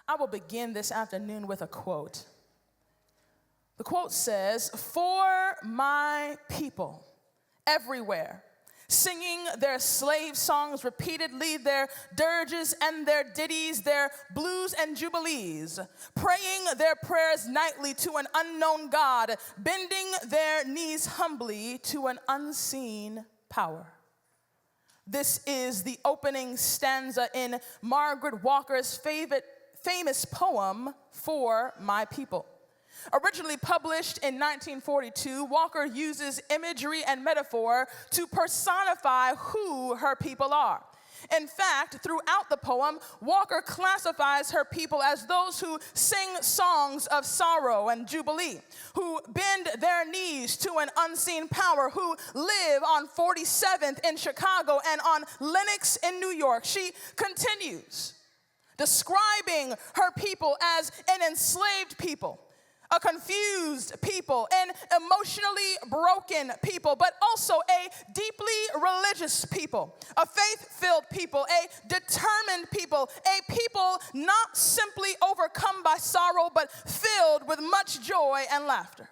I will begin this afternoon with a quote. The quote says, "For my people everywhere, singing their slave songs repeatedly, their dirges and their ditties, their blues and jubilees, praying their prayers nightly to an unknown God, bending their knees humbly to an unseen power." This is the opening stanza in Margaret Walker's famous poem, "For My People." Originally published in 1942, Walker uses imagery and metaphor to personify who her people are. In fact, throughout the poem, Walker classifies her people as those who sing songs of sorrow and jubilee, who bend their knees to an unseen power, who live on 47th in Chicago and on Lenox in New York. She continues, describing her people as an enslaved people, a confused people, an emotionally broken people, but also a deeply religious people, a faith-filled people, a determined people, a people not simply overcome by sorrow, but filled with much joy and laughter.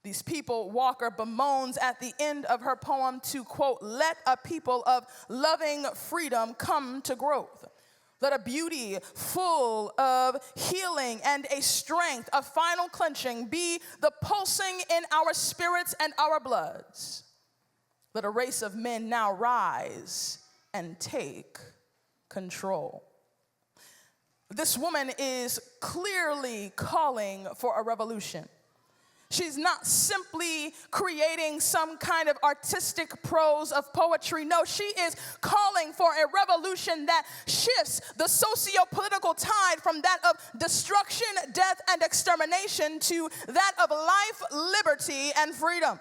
These people, Walker bemoans at the end of her poem to, quote, "let a people of loving freedom come to growth. Let a beauty full of healing and a strength of final clenching be the pulsing in our spirits and our bloods. Let a race of men now rise and take control." This woman is clearly calling for a revolution. She's not simply creating some kind of artistic prose of poetry. No, she is calling for a revolution that shifts the socio-political tide from that of destruction, death, and extermination to that of life, liberty, and freedom.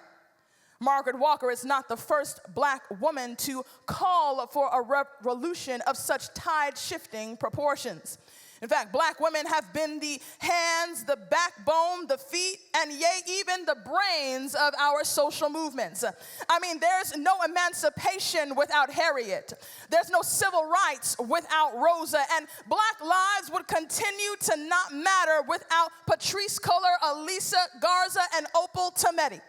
Margaret Walker is not the first black woman to call for a revolution of such tide-shifting proportions. In fact, black women have been the hands, the backbone, the feet, and yea, even the brains of our social movements. I mean, there's no emancipation without Harriet. There's no civil rights without Rosa. And black lives would continue to not matter without Patrisse Cullors, Elisa Garza, and Opal Tometi.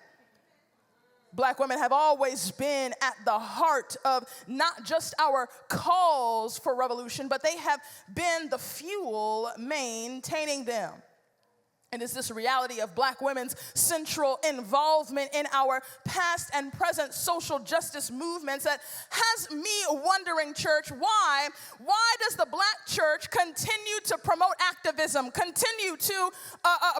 Black women have always been at the heart of not just our calls for revolution, but they have been the fuel maintaining them. And it's this reality of black women's central involvement in our past and present social justice movements that has me wondering, church, why does the black church continue to promote activism, continue to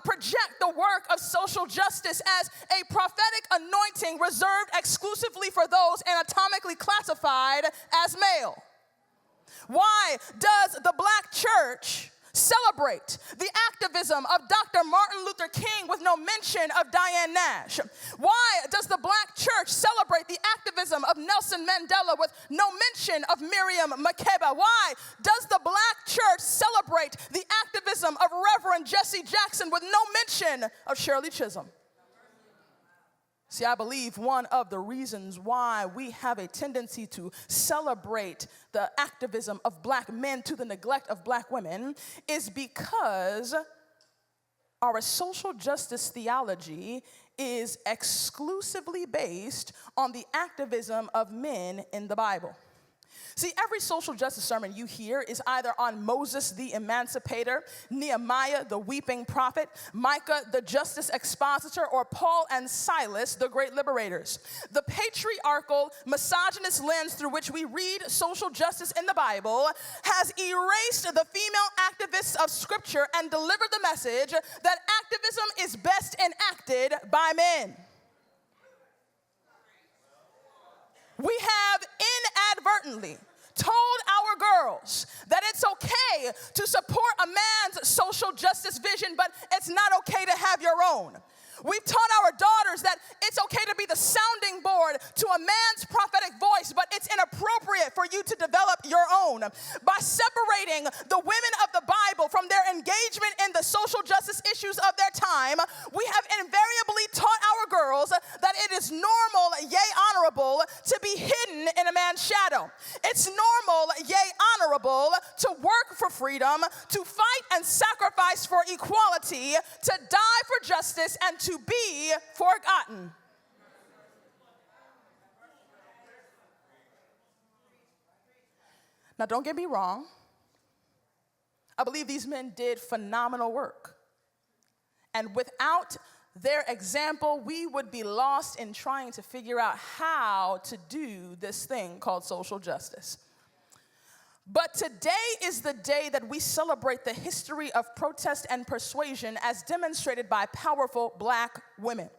project the work of social justice as a prophetic anointing reserved exclusively for those anatomically classified as male? Why does the black church celebrate the activism of Dr. Martin Luther King with no mention of Diane Nash? Why does the black church celebrate the activism of Nelson Mandela with no mention of Miriam Makeba? Why does the black church celebrate the activism of Reverend Jesse Jackson with no mention of Shirley Chisholm? See, I believe one of the reasons why we have a tendency to celebrate the activism of black men to the neglect of black women is because our social justice theology is exclusively based on the activism of men in the Bible. See, every social justice sermon you hear is either on Moses the emancipator, Nehemiah the weeping prophet, Micah the justice expositor, or Paul and Silas the great liberators. The patriarchal, misogynist lens through which we read social justice in the Bible has erased the female activists of Scripture and delivered the message that activism is best enacted by men. We have inadvertently told our girls that it's okay to support a man's social justice vision, but it's not okay to have your own. We've taught our daughters that it's okay to be the sounding board to a man's prophetic voice, but it's inappropriate for you to develop your own. By separating the women of the Bible from their engagement in the social justice issues of their time, we have invariably taught our girls that it is normal, yea, honorable, to be hidden in a man's and shadow. It's normal, yea, honorable, to work for freedom, to fight and sacrifice for equality, to die for justice, and to be forgotten. Now, don't get me wrong. I believe these men did phenomenal work. And without their example, we would be lost in trying to figure out how to do this thing called social justice. But today is the day that we celebrate the history of protest and persuasion as demonstrated by powerful Black women.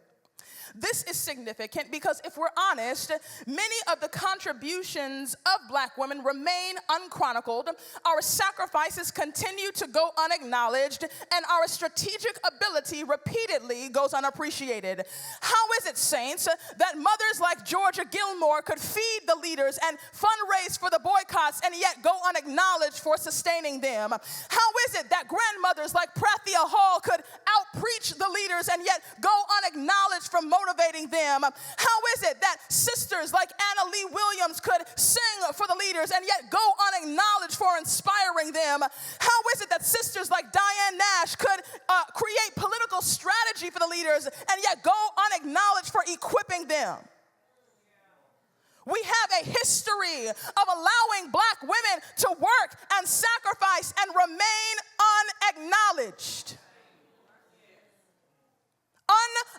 This is significant because if we're honest, many of the contributions of Black women remain unchronicled, our sacrifices continue to go unacknowledged, and our strategic ability repeatedly goes unappreciated. How is it, saints, that mothers like Georgia Gilmore could feed the leaders and fundraise for the boycotts and yet go unacknowledged for sustaining them? How is it that grandmothers like Prathia Hall could outpreach the leaders and yet go unacknowledged for motivating them? How is it that sisters like Anna Lee Williams could sing for the leaders and yet go unacknowledged for inspiring them? How is it that sisters like Diane Nash could create political strategy for the leaders and yet go unacknowledged for equipping them? We have a history of allowing Black women to work and sacrifice and remain unacknowledged,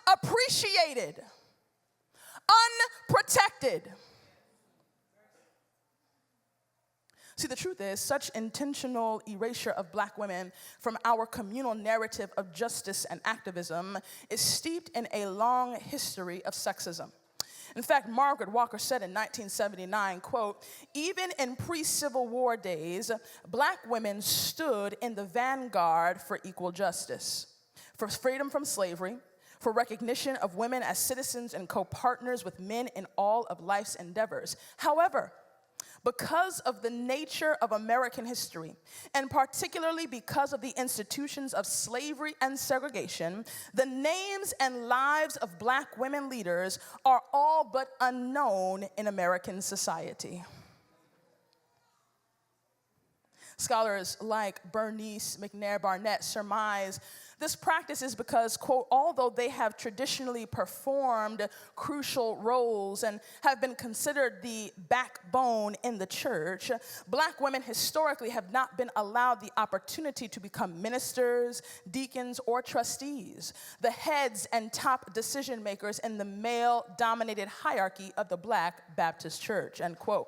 unappreciated, unprotected. See, the truth is, such intentional erasure of Black women from our communal narrative of justice and activism is steeped in a long history of sexism. In fact, Margaret Walker said in 1979, quote, "Even in pre-Civil War days, Black women stood in the vanguard for equal justice, for freedom from slavery, for recognition of women as citizens and co-partners with men in all of life's endeavors. However, because of the nature of American history, and particularly because of the institutions of slavery and segregation, the names and lives of Black women leaders are all but unknown in American society." Scholars like Bernice McNair Barnett surmise this practice is because, quote, "although they have traditionally performed crucial roles and have been considered the backbone in the church, Black women historically have not been allowed the opportunity to become ministers, deacons, or trustees, the heads and top decision makers in the male-dominated hierarchy of the Black Baptist Church," end quote.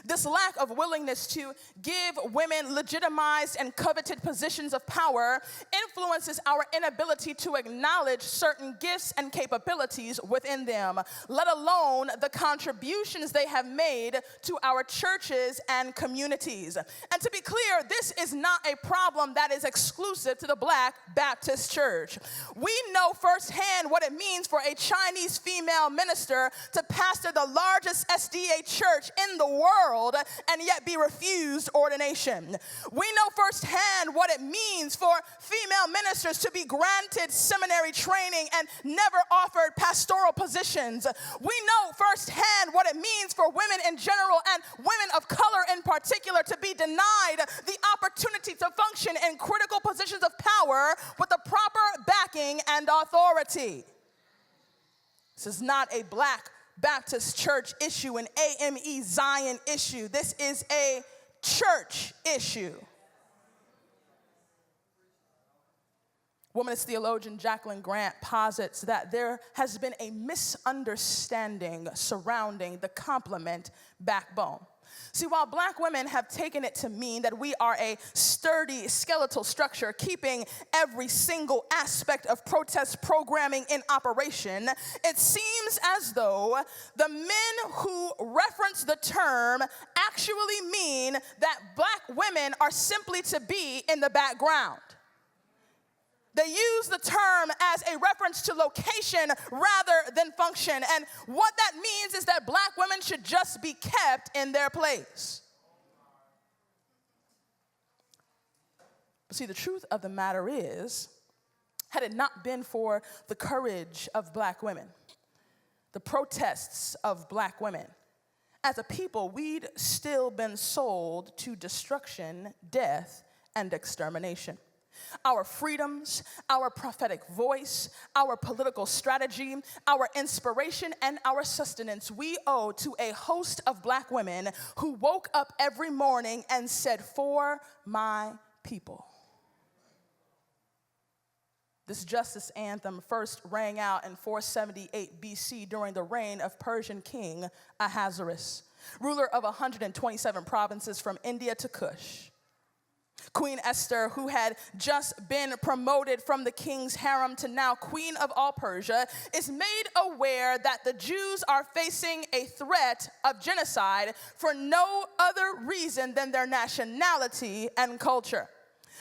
This lack of willingness to give women legitimized and coveted positions of power influences our inability to acknowledge certain gifts and capabilities within them, let alone the contributions they have made to our churches and communities. And to be clear, this is not a problem that is exclusive to the Black Baptist Church. We know firsthand what it means for a Chinese female minister to pastor the largest SDA church in the world and yet be refused ordination. We know firsthand what it means for female ministers to be granted seminary training and never offered pastoral positions. We know firsthand what it means for women in general and women of color in particular to be denied the opportunity to function in critical positions of power with the proper backing and authority. This is not a Black Baptist Church issue, an AME Zion issue. This is a church issue. Womanist theologian Jacqueline Grant posits that there has been a misunderstanding surrounding the complement backbone. See, while Black women have taken it to mean that we are a sturdy skeletal structure keeping every single aspect of protest programming in operation, it seems as though the men who reference the term actually mean that Black women are simply to be in the background. They use the term as a reference to location rather than function. And what that means is that Black women should just be kept in their place. But see, the truth of the matter is, had it not been for the courage of Black women, the protests of Black women, as a people, we'd still been sold to destruction, death, and extermination. Our freedoms, our prophetic voice, our political strategy, our inspiration, and our sustenance we owe to a host of black women who woke up every morning and said, "For my people." This justice anthem first rang out in 478 BC during the reign of Persian king Ahasuerus, ruler of 127 provinces from India to Kush. Queen Esther, who had just been promoted from the king's harem to now queen of all Persia, is made aware that the Jews are facing a threat of genocide for no other reason than their nationality and culture.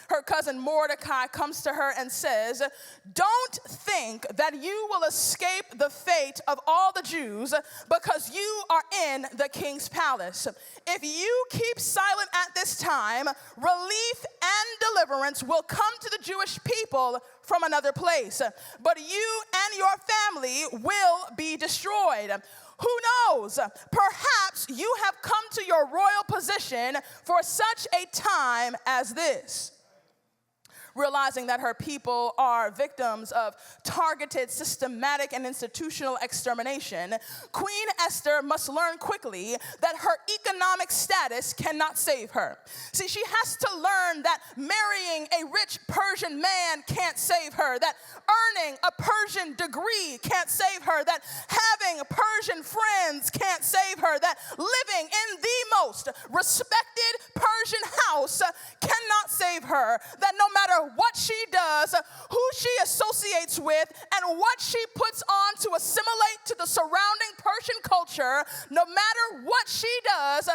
Her cousin Mordecai comes to her and says, "Don't think that you will escape the fate of all the Jews because you are in the king's palace. If you keep silent at this time, relief and deliverance will come to the Jewish people from another place, but you and your family will be destroyed. Who knows? Perhaps you have come to your royal position for such a time as this." Realizing that her people are victims of targeted, systematic, and institutional extermination, Queen Esther must learn quickly that her economic status cannot save her. See, she has to learn that marrying a rich Persian man can't save her, that earning a Persian degree can't save her, that having Persian friends can't save her, that living in the most respected Persian house cannot save her, that no matter what she does, who she associates with, and what she puts on to assimilate to the surrounding Persian culture, no matter what she does,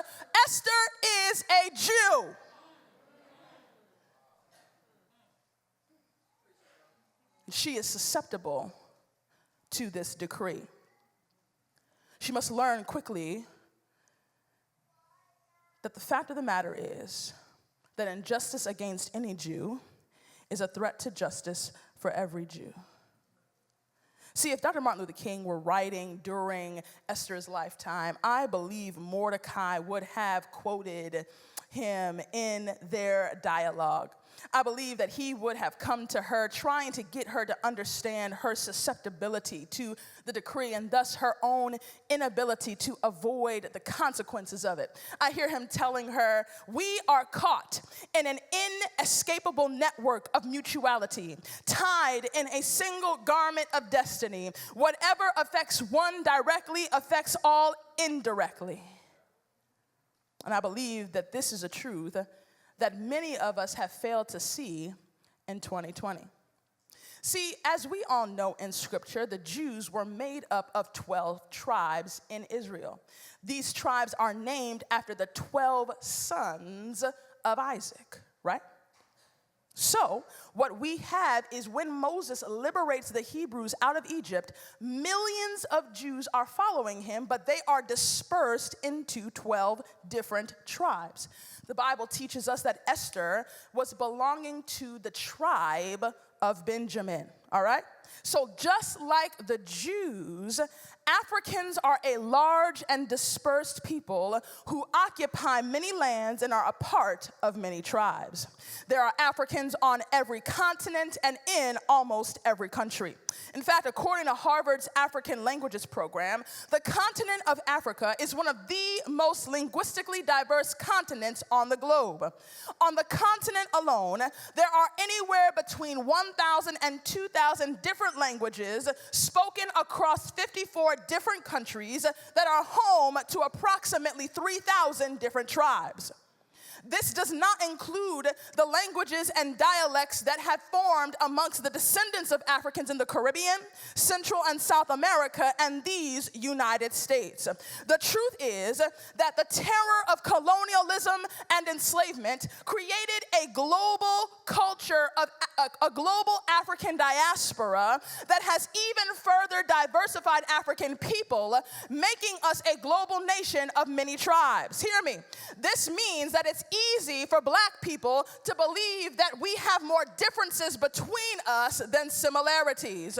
Esther is a Jew. She is susceptible to this decree. She must learn quickly that the fact of the matter is that injustice against any Jew is a threat to justice for every Jew. See, if Dr. Martin Luther King were writing during Esther's lifetime, I believe Mordecai would have quoted him in their dialogue. I believe that he would have come to her trying to get her to understand her susceptibility to the decree and thus her own inability to avoid the consequences of it. I hear him telling her, "We are caught in an inescapable network of mutuality, tied in a single garment of destiny. Whatever affects one directly affects all indirectly." And I believe that this is a truth that many of us have failed to see in 2020. See, as we all know in Scripture, the Jews were made up of 12 tribes in Israel. These tribes are named after the 12 sons of Isaac, right? So, what we have is when Moses liberates the Hebrews out of Egypt, millions of Jews are following him, but they are dispersed into 12 different tribes. The Bible teaches us that Esther was belonging to the tribe of Benjamin, all right? So just like the Jews, Africans are a large and dispersed people who occupy many lands and are a part of many tribes. There are Africans on every continent and in almost every country. In fact, according to Harvard's African Languages program, the continent of Africa is one of the most linguistically diverse continents on the globe. On the continent alone, there are anywhere between 1,000 and 2,000 different languages spoken across 54 different countries that are home to approximately 3,000 different tribes. This does not include the languages and dialects that have formed amongst the descendants of Africans in the Caribbean, Central and South America, and these United States. The truth is that the terror of colonialism and enslavement created a global culture of a global African diaspora that has even further diversified African people, making us a global nation of many tribes. Hear me. This means that it's easy for black people to believe that we have more differences between us than similarities.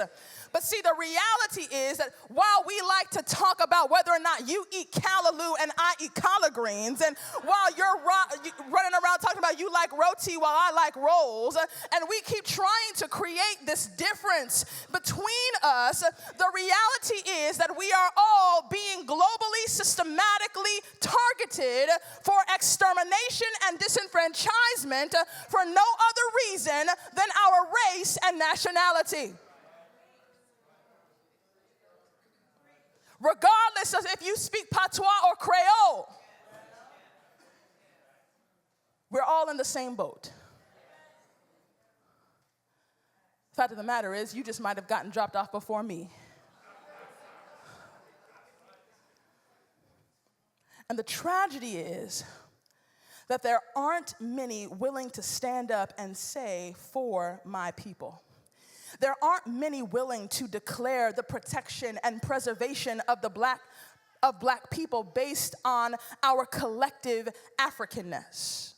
But see, the reality is that while we like to talk about whether or not you eat callaloo and I eat collard greens, and while you're running around talking about you like roti while I like rolls, and we keep trying to create this difference between us, the reality is that we are all being globally, systematically targeted for extermination and disenfranchisement for no other reason than our race and nationality. Regardless of if you speak patois or Creole, we're all in the same boat. The fact of the matter is, you just might have gotten dropped off before me. And the tragedy is that there aren't many willing to stand up and say, "For my people." There aren't many willing to declare the protection and preservation of black people based on our collective Africanness.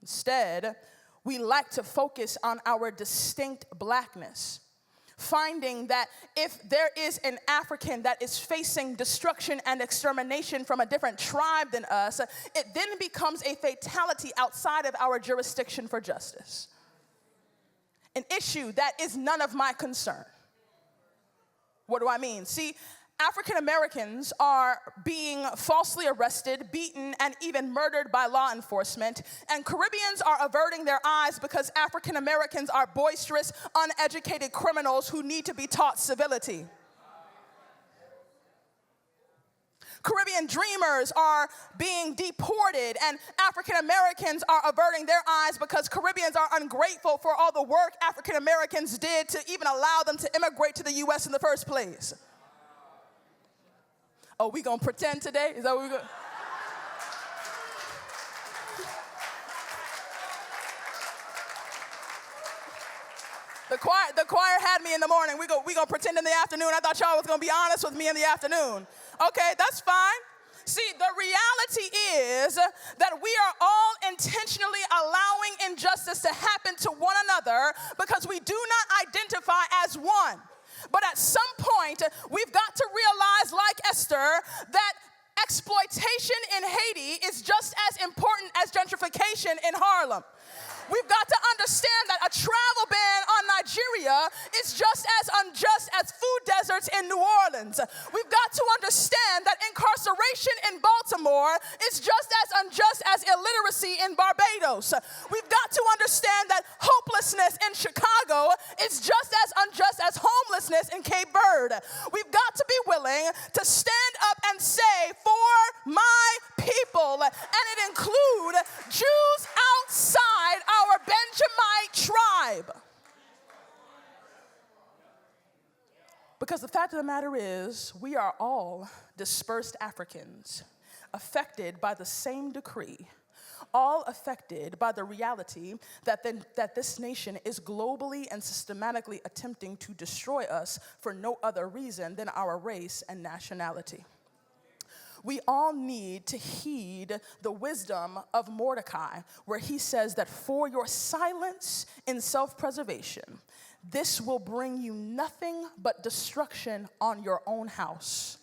Instead, we like to focus on our distinct blackness, finding that if there is an African that is facing destruction and extermination from a different tribe than us, it then becomes a fatality outside of our jurisdiction for justice. An issue that is none of my concern. What do I mean? See, African Americans are being falsely arrested, beaten, and even murdered by law enforcement, and Caribbeans are averting their eyes because African Americans are boisterous, uneducated criminals who need to be taught civility. Caribbean dreamers are being deported, and African Americans are averting their eyes because Caribbeans are ungrateful for all the work African Americans did to even allow them to immigrate to the U.S. in the first place. Oh, we gonna pretend today? Is that what we're gonna? The choir had me in the morning. We gonna pretend in the afternoon. I thought y'all was gonna be honest with me in the afternoon. Okay, that's fine. See, the reality is that we are all intentionally allowing injustice to happen to one another because we do not identify as one. But at some point, we've got to realize, like Esther, that exploitation in Haiti is just as important as gentrification in Harlem. We've got to understand that a travel ban on Nigeria is just as unjust as food deserts in New Orleans. We've got to understand that incarceration in Baltimore is just as unjust as illiteracy in Barbados. We've got to understand that hopelessness in Chicago is just as unjust as homelessness in Cape Verde. We've got to be willing to stand up and say, "For my people," and it includes Jews outside our Benjamite tribe. Because the fact of the matter is, we are all dispersed Africans, affected by the same decree, all affected by the reality that this nation is globally and systematically attempting to destroy us for no other reason than our race and nationality. We all need to heed the wisdom of Mordecai, where he says that for your silence in self-preservation, this will bring you nothing but destruction on your own house.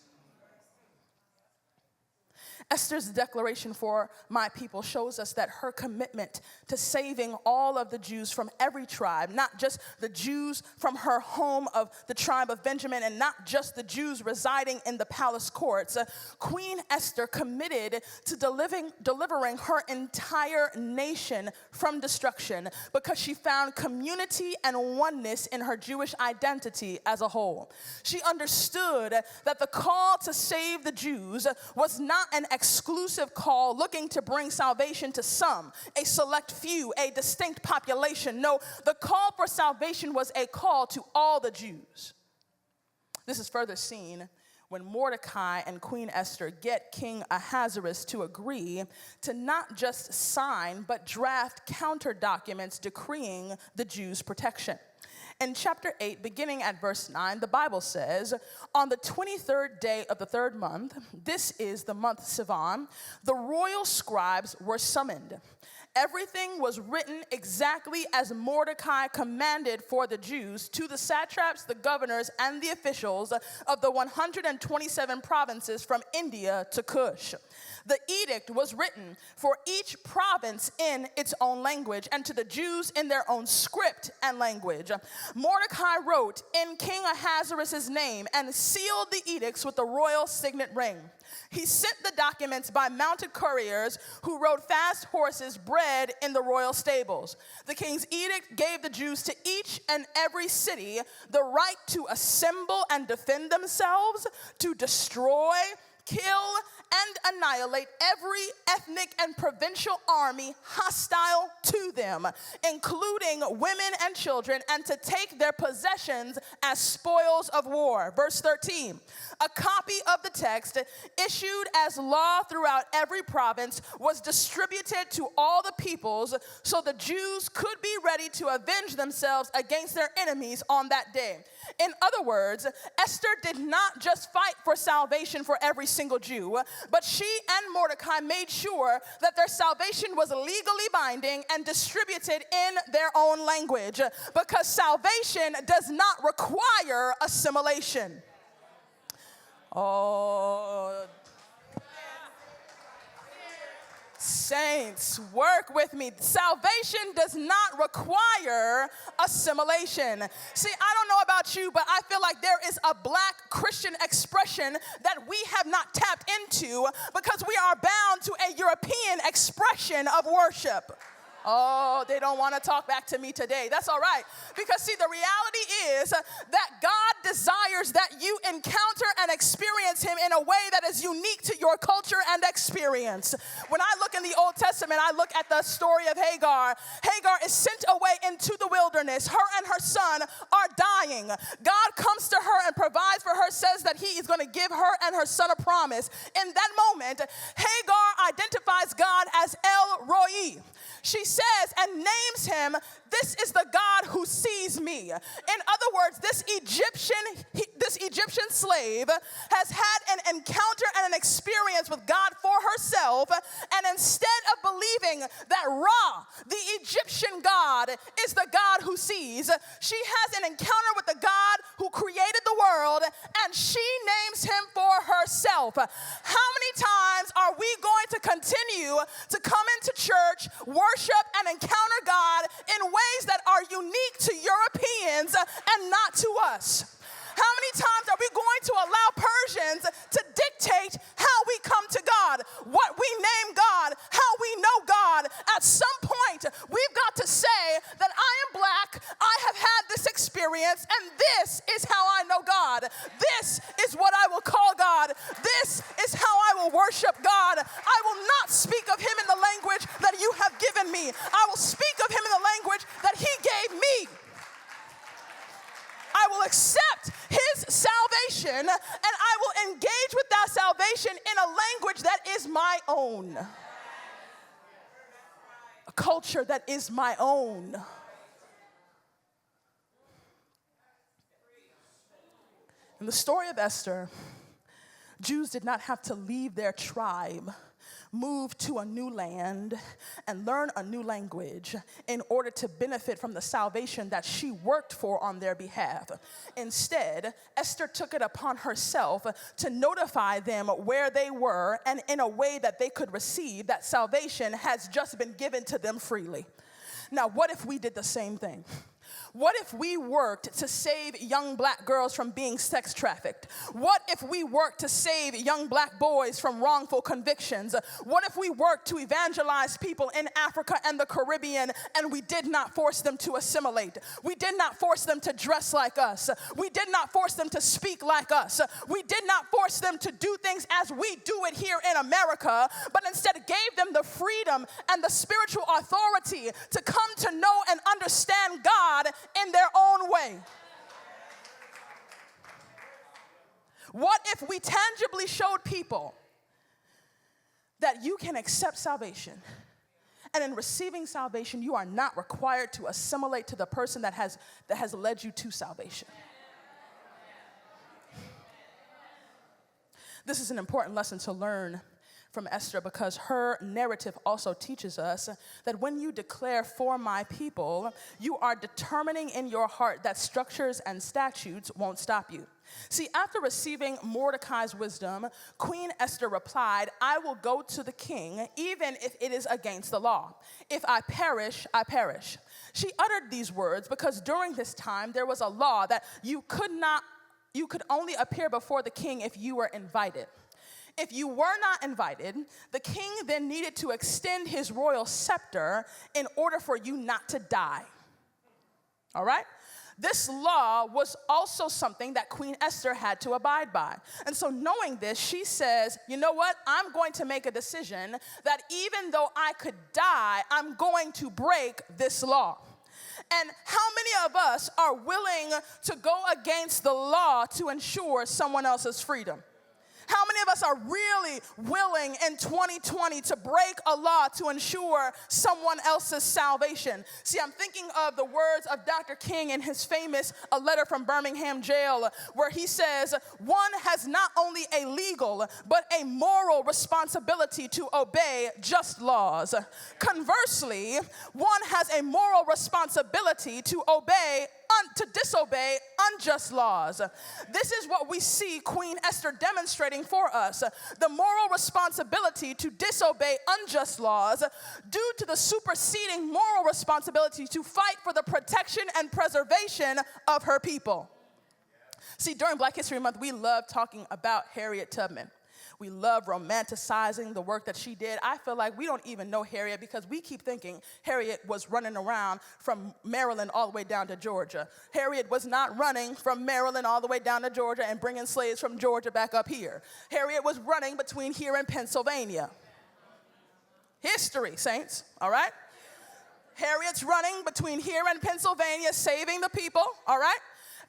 Esther's declaration for my people shows us that her commitment to saving all of the Jews from every tribe, not just the Jews from her home of the tribe of Benjamin and not just the Jews residing in the palace courts, Queen Esther committed to delivering her entire nation from destruction because she found community and oneness in her Jewish identity as a whole. She understood that the call to save the Jews was not an exclusive call looking to bring salvation to some, a select few, a distinct population. No, the call for salvation was a call to all the Jews. This is further seen when Mordecai and Queen Esther get King Ahasuerus to agree to not just sign, but draft counter documents decreeing the Jews' protection. In chapter 8, beginning at verse 9, the Bible says, on the 23rd day of the third month, this is the month Sivan, the royal scribes were summoned. Everything was written exactly as Mordecai commanded for the Jews to the satraps, the governors, and the officials of the 127 provinces from India to Cush. The edict was written for each province in its own language, and to the Jews in their own script and language. Mordecai wrote in King Ahasuerus' name and sealed the edicts with the royal signet ring. He sent the documents by mounted couriers who rode fast horses bred in the royal stables. The king's edict gave the Jews to each and every city the right to assemble and defend themselves, to destroy, kill, and annihilate every ethnic and provincial army hostile to them, including women and children, and to take their possessions as spoils of war. Verse 13, a copy of the text issued as law throughout every province was distributed to all the peoples so the Jews could be ready to avenge themselves against their enemies on that day. In other words, Esther did not just fight for salvation for every single Jew, but she and Mordecai made sure that their salvation was legally binding and distributed in their own language, because salvation does not require assimilation. Oh, saints, work with me. Salvation does not require assimilation. See, I don't know about you, but I feel like there is a black Christian expression that we have not tapped into because we are bound to a European expression of worship. Oh, they don't want to talk back to me today. That's all right. Because see, the reality is that God desires that you encounter and experience him in a way that is unique to your culture and experience. When I look in the Old Testament, I look at the story of Hagar. Hagar is sent away into the wilderness. Her and her son are dying. God comes to her and provides for her, says that he is going to give her and her son a promise. In that moment, Hagar identifies God as El Roi. She says and names him, this is the God who sees me. In other words, this Egyptian slave has had an encounter and an experience with God for herself, and instead of believing that Ra, the Egyptian God, is the God who sees, she has an encounter with the God who created the world, and she names him for herself. How many times are we going to continue to come into church, worship, and encounter God in ways that are unique to Europeans and not to us? How many times are we going to allow Persians to dictate how we come to God, what we name God, how we know God? At some point, we've got to say that I am black, I have had this experience, and this is how I know God. This is what I will call God. This is how I will worship God. I will not speak of him in the language that you have given me. I will speak of him in the language that he gave me. I will accept his salvation, and I will engage with that salvation in a language that is my own. A culture that is my own. In the story of Esther, Jews did not have to leave their tribe, move to a new land, and learn a new language in order to benefit from the salvation that she worked for on their behalf. Instead, Esther took it upon herself to notify them where they were, and in a way that they could receive that salvation has just been given to them freely. Now, what if we did the same thing? What if we worked to save young black girls from being sex trafficked? What if we worked to save young black boys from wrongful convictions? What if we worked to evangelize people in Africa and the Caribbean, and we did not force them to assimilate? We did not force them to dress like us. We did not force them to speak like us. We did not force them to do things as we do it here in America, but instead gave them the freedom and the spiritual authority to come to know and understand God in their own way. What if we tangibly showed people that you can accept salvation, and in receiving salvation, you are not required to assimilate to the person that has led you to salvation? This is an important lesson to learn from Esther, because her narrative also teaches us that when you declare "for my people," you are determining in your heart that structures and statutes won't stop you. See, after receiving Mordecai's wisdom, Queen Esther replied, "I will go to the king, even if it is against the law. If I perish, I perish." She uttered these words because during this time there was a law that you could only appear before the king if you were invited. If you were not invited, the king then needed to extend his royal scepter in order for you not to die. All right? This law was also something that Queen Esther had to abide by. And so knowing this, she says, you know what? I'm going to make a decision that even though I could die, I'm going to break this law. And how many of us are willing to go against the law to ensure someone else's freedom? How many of us are really willing in 2020 to break a law to ensure someone else's salvation? See, I'm thinking of the words of Dr. King in his famous A Letter from Birmingham Jail, where he says, one has not only a legal, but a moral responsibility to obey just laws. Conversely, one has a moral responsibility to disobey unjust laws. This is what we see Queen Esther demonstrating for us: the moral responsibility to disobey unjust laws due to the superseding moral responsibility to fight for the protection and preservation of her people. See, during Black History Month, we love talking about Harriet Tubman. We love romanticizing the work that she did. I feel like we don't even know Harriet because we keep thinking Harriet was running around from Maryland all the way down to Georgia. Harriet was not running from Maryland all the way down to Georgia and bringing slaves from Georgia back up here. Harriet was running between here and Pennsylvania. History, saints, all right? Harriet's running between here and Pennsylvania, saving the people, all right?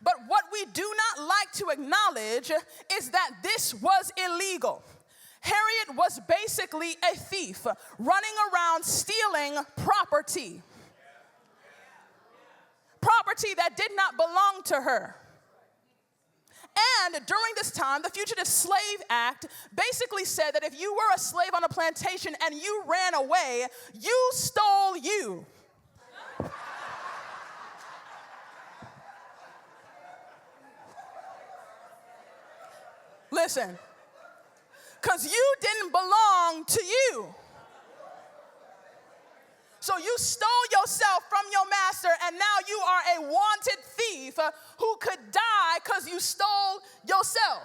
But what we do not like to acknowledge is that this was illegal. Harriet was basically a thief running around stealing property. Property that did not belong to her. And during this time, the Fugitive Slave Act basically said that if you were a slave on a plantation and you ran away, you stole you. Listen, because you didn't belong to you. So you stole yourself from your master, and now you are a wanted thief who could die because you stole yourself.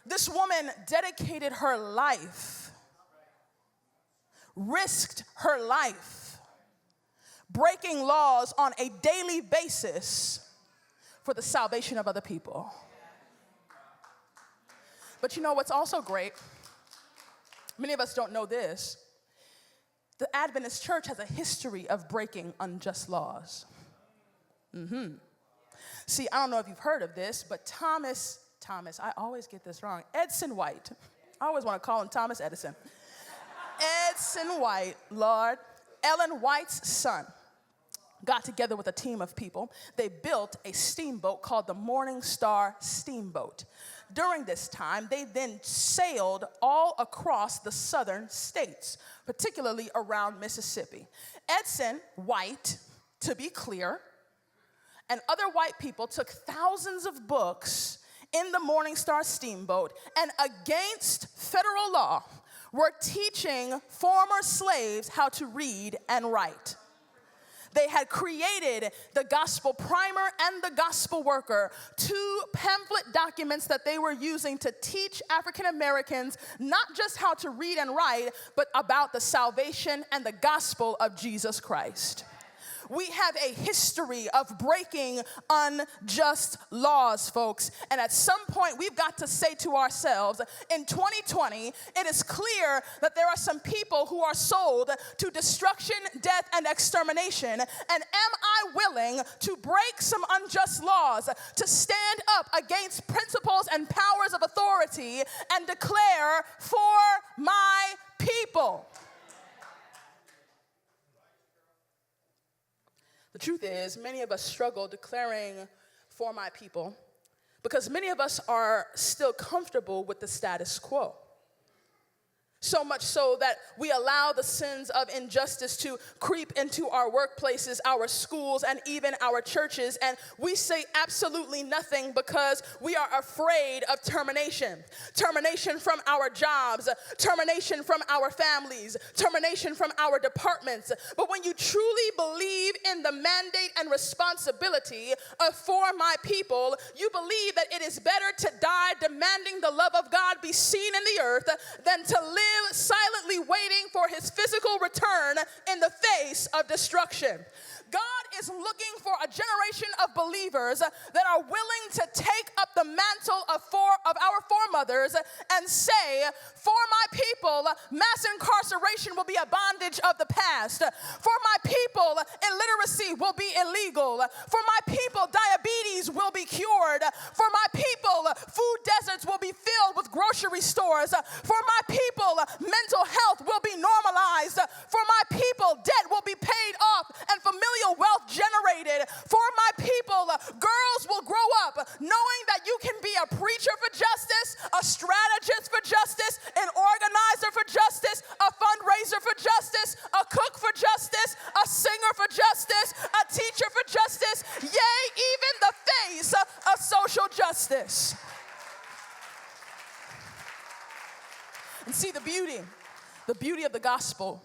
This woman dedicated her life, risked her life, breaking laws on a daily basis for the salvation of other people. But you know what's also great? Many of us don't know this. The Adventist church has a history of breaking unjust laws. See, I don't know if you've heard of this, but Thomas, I always get this wrong, Edson White. I always want to call him Thomas Edison. Edson White, Lord, Ellen White's son, got together with a team of people. They built a steamboat called the Morning Star Steamboat. During this time, they then sailed all across the southern states, particularly around Mississippi. Edson White, to be clear, and other white people took thousands of books in the Morning Star Steamboat, and against federal law, were teaching former slaves how to read and write. They had created the Gospel Primer and the Gospel Worker, two pamphlet documents that they were using to teach African Americans not just how to read and write, but about the salvation and the gospel of Jesus Christ. We have a history of breaking unjust laws, folks. And at some point, we've got to say to ourselves, in 2020, it is clear that there are some people who are sold to destruction, death, and extermination. And am I willing to break some unjust laws, to stand up against principles and powers of authority and declare for my people? The truth is, many of us struggle declaring for my people because many of us are still comfortable with the status quo. So much so that we allow the sins of injustice to creep into our workplaces, our schools, and even our churches. And we say absolutely nothing because we are afraid of termination. Termination from our jobs, termination from our families, termination from our departments. But when you truly believe in the mandate and responsibility of for my people, you believe that it is better to die demanding the love of God be seen in the earth than to live silently waiting for his physical return in the face of destruction. God is looking for a generation of believers that are willing to take up the mantle of our foremothers and say, for my people, mass incarceration will be a bondage of the past. For my people, illiteracy will be illegal. For my people, diabetes will be cured. For my people, food deserts will be filled with grocery stores. For my people, mental health will be normalized. For my people, debt will be paid off and familial wealth generated. For my people, girls will grow up knowing that you can be a preacher for justice, a strategist for justice, an organizer for justice, a fundraiser for justice, a cook for justice, a singer for justice, a teacher for justice, yea, even the face of social justice. And see, the beauty of the gospel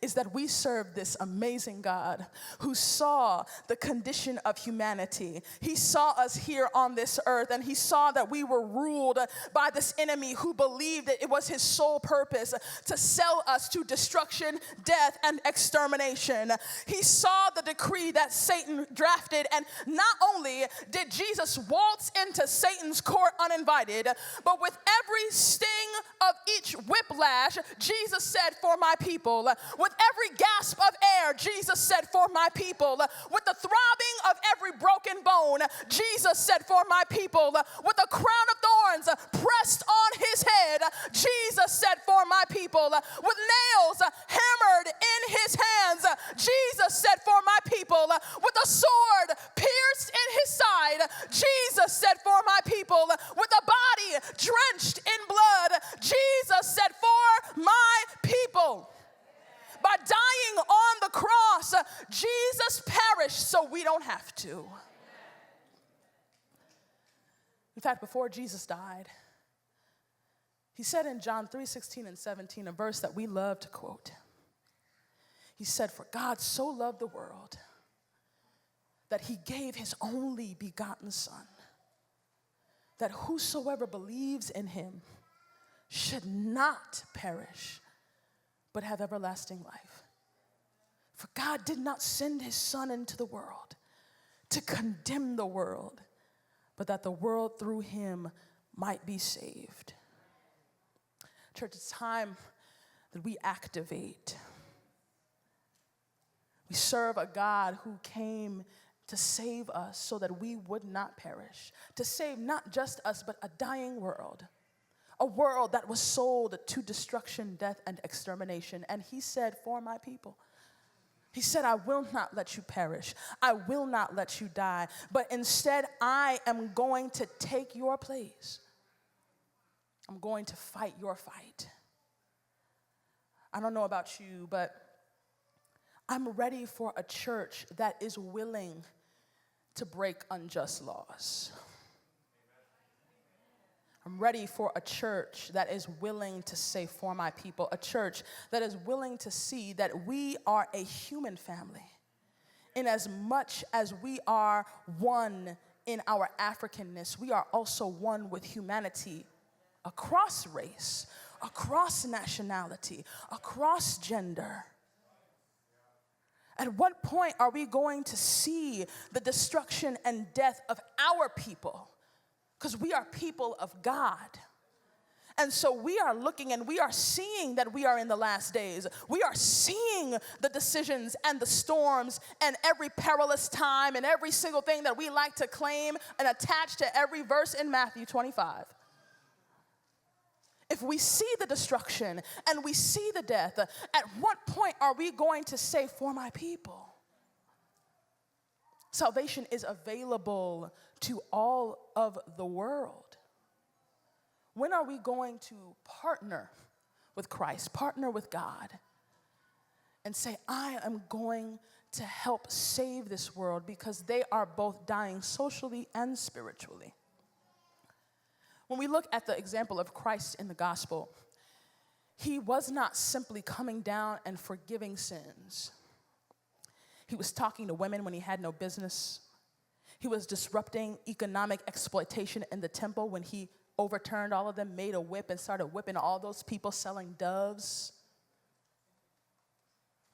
is that we serve this amazing God who saw the condition of humanity. He saw us here on this earth, and he saw that we were ruled by this enemy who believed that it was his sole purpose to sell us to destruction, death, and extermination. He saw the decree that Satan drafted, and not only did Jesus waltz into Satan's court uninvited, but with every sting of each whiplash, Jesus said, for my people. With every gasp of air, Jesus said, for my people. With the throbbing of every broken bone, Jesus said, for my people. With a crown of thorns pressed on his head, Jesus said, for my people. With nails hammered in his hands, Jesus said, for my people. With a sword pierced in his side, Jesus said, for my people. With a body drenched in blood, Jesus said, for my people. By dying on the cross, Jesus perished so we don't have to. In fact, before Jesus died, he said in John 3:16 and 17, a verse that we love to quote. He said, for God so loved the world that he gave his only begotten Son, that whosoever believes in him should not perish, but have everlasting life. For God did not send his Son into the world to condemn the world, but that the world through him might be saved. Church, it's time that we activate. We serve a God who came to save us so that we would not perish, to save not just us, but a dying world. A world that was sold to destruction, death, and extermination. And he said, for my people. He said, I will not let you perish. I will not let you die. But instead, I am going to take your place. I'm going to fight your fight. I don't know about you, but I'm ready for a church that is willing to break unjust laws. I'm ready for a church that is willing to say, for my people, a church that is willing to see that we are a human family in as much as we are one in our Africanness, we are also one with humanity across race, across nationality, across gender. At what point are we going to see the destruction and death of our people? Because we are people of God. And so we are looking and we are seeing that we are in the last days. We are seeing the decisions and the storms and every perilous time and every single thing that we like to claim and attach to every verse in Matthew 25. If we see the destruction and we see the death, at what point are we going to say, for my people? Salvation is available to all of the world. When are we going to partner with Christ, partner with God, and say, I am going to help save this world because they are both dying socially and spiritually? When we look at the example of Christ in the gospel, he was not simply coming down and forgiving sins. He was talking to women when he had no business. He was disrupting economic exploitation in the temple when he overturned all of them, made a whip, and started whipping all those people selling doves.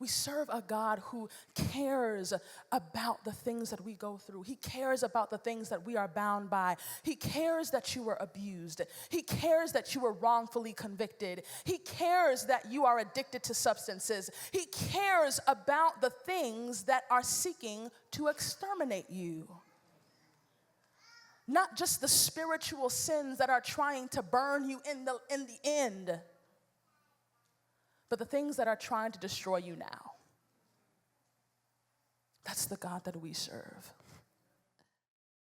We serve a God who cares about the things that we go through. He cares about the things that we are bound by. He cares that you were abused. He cares that you were wrongfully convicted. He cares that you are addicted to substances. He cares about the things that are seeking to exterminate you. Not just the spiritual sins that are trying to burn you in the end, but the things that are trying to destroy you now. That's the God that we serve.